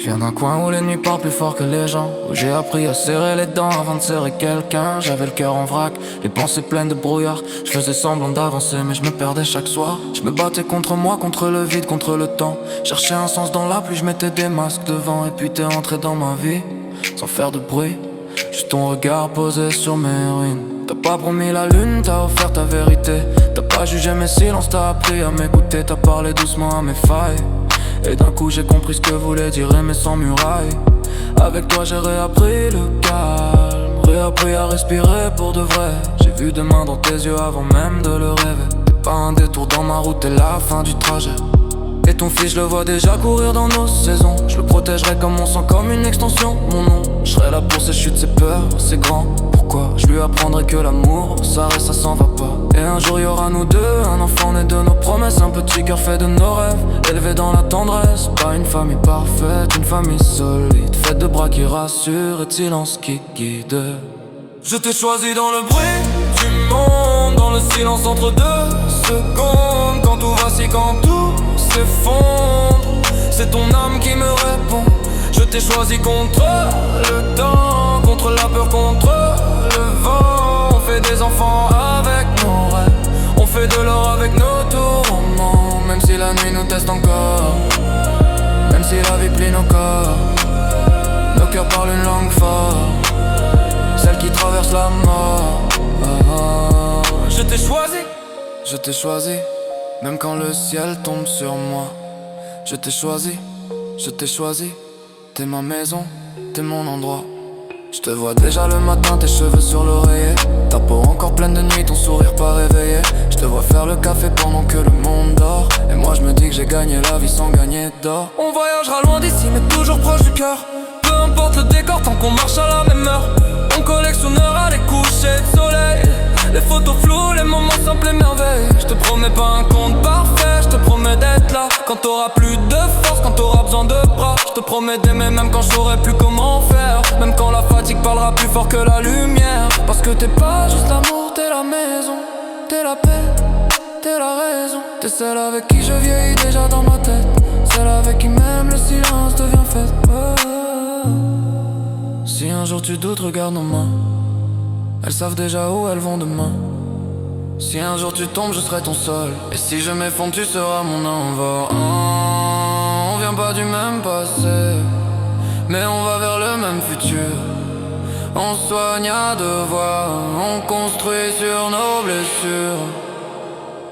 viens d'un coin où les nuits parlent plus fort que les gens, où j'ai appris à serrer les dents avant de serrer quelqu'un. J'avais le cœur en vrac, les pensées pleines de brouillard. Je faisais semblant d'avancer mais je me perdais chaque soir. Je me battais contre moi, contre le vide, contre le temps. Cherchais un sens dans la pluie, je mettais des masques devant. Et puis t'es entré dans ma vie, sans faire de bruit, juste ton regard posé sur mes ruines. T'as pas promis la lune, t'as offert ta vérité. T'as pas jugé mes silences, t'as appris à m'écouter. T'as parlé doucement à mes failles, et d'un coup j'ai compris ce que voulait dire aimer sans muraille. Avec toi j'ai réappris le calme, réappris à respirer pour de vrai. J'ai vu demain dans tes yeux avant même de le rêver. T'es pas un détour dans ma route, t'es la fin du trajet. Et ton fils, je le vois déjà courir dans nos saisons. Je le protégerai comme mon sang, comme une extension, mon nom. Je serai là pour ses chutes, ses peurs, ses grands pourquoi. Je lui apprendrai que l'amour, ça reste, ça s'en va pas. Et un jour y'aura nous deux, un enfant né de nos promesses. Un petit cœur fait de nos rêves, élevé dans la tendresse. Pas une famille parfaite, une famille solide, faite de bras qui rassurent et de silence qui guide. Je t'ai choisi dans le bruit du monde, dans le silence entre deux secondes. Quand tout vacille, quand tout s'effondre, c'est ton âme qui me répond. Je t'ai choisi contre le temps, contre la peur, contre le vent. On fait des enfants avec nos rêves, on fait de l'or avec nos tourments. Même si la nuit nous teste encore, même si la vie plie nos corps, nos cœurs parlent une langue forte, celle qui traverse la mort. Je t'ai choisi, je t'ai choisi, même quand le ciel tombe sur moi. Je t'ai choisi, je t'ai choisi. T'es ma maison, t'es mon endroit. Je te vois déjà le matin, tes cheveux sur l'oreiller, ta peau encore pleine de nuit, ton sourire pas réveillé. Je te vois faire le café pendant que le monde dort, et moi je me dis que j'ai gagné la vie sans gagner d'or. On voyagera loin d'ici mais toujours proche du cœur. Peu importe le décor tant qu'on marche à la même heure. On collectionnera les couchers de soleil, les photos floues, les moments simples et merveilles. Je te promets pas un compte parfait, je te promets d'être là quand t'auras plus de force, quand t'auras besoin de bras. Je te promets d'aimer même quand je saurai plus comment faire, même quand la fatigue parlera plus fort que la lumière. Parce que t'es pas juste l'amour, t'es la maison, t'es la paix, t'es la raison. T'es celle avec qui je vieillis déjà dans ma tête, celle avec qui même le silence devient fête. Si un jour tu doutes, regarde nos mains, elles savent déjà où elles vont demain. Si un jour tu tombes, je serai ton sol, et si je m'effondre, tu seras mon envol. On vient pas du même passé, mais on va vers le même futur. On soigne à devoir, on construit sur nos blessures.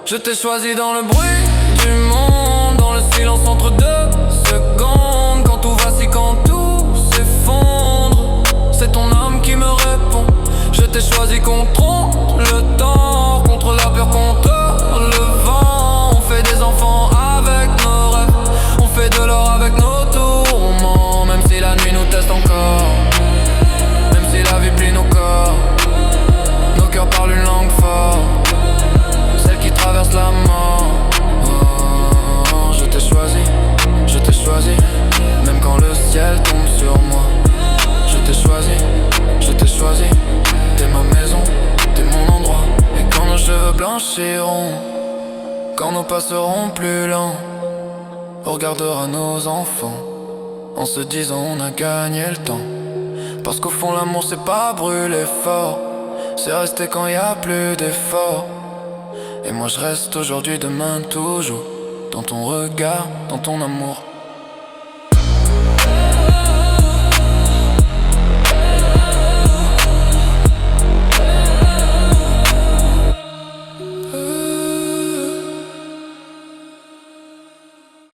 Je t'ai choisi dans le bruit du monde, dans le silence entre deux secondes. Quand tout vacille, quand tout s'effondre, c'est ton âme qui me répond. Je t'ai choisi contre le temps, contre la peur, contre le vent. On fait des enfants avec nos rêves, on fait de l'or avec nos tourments. Même si la nuit nous teste encore, même si la vie plie nos corps, nos cœurs parlent une langue forte, celle qui traverse la mort. Je t'ai choisi, je t'ai choisi, même quand le ciel tombe sur moi. Je t'ai choisi, je t'ai choisi. T'es ma maison, t'es mon endroit. Et quand nos cheveux blanchiront, quand nous passerons plus lents, on regardera nos enfants en se disant on a gagné le temps. Parce qu'au fond l'amour c'est pas brûler fort, c'est rester quand y a plus d'effort. Et moi je reste aujourd'hui, demain, toujours, dans ton regard, dans ton amour.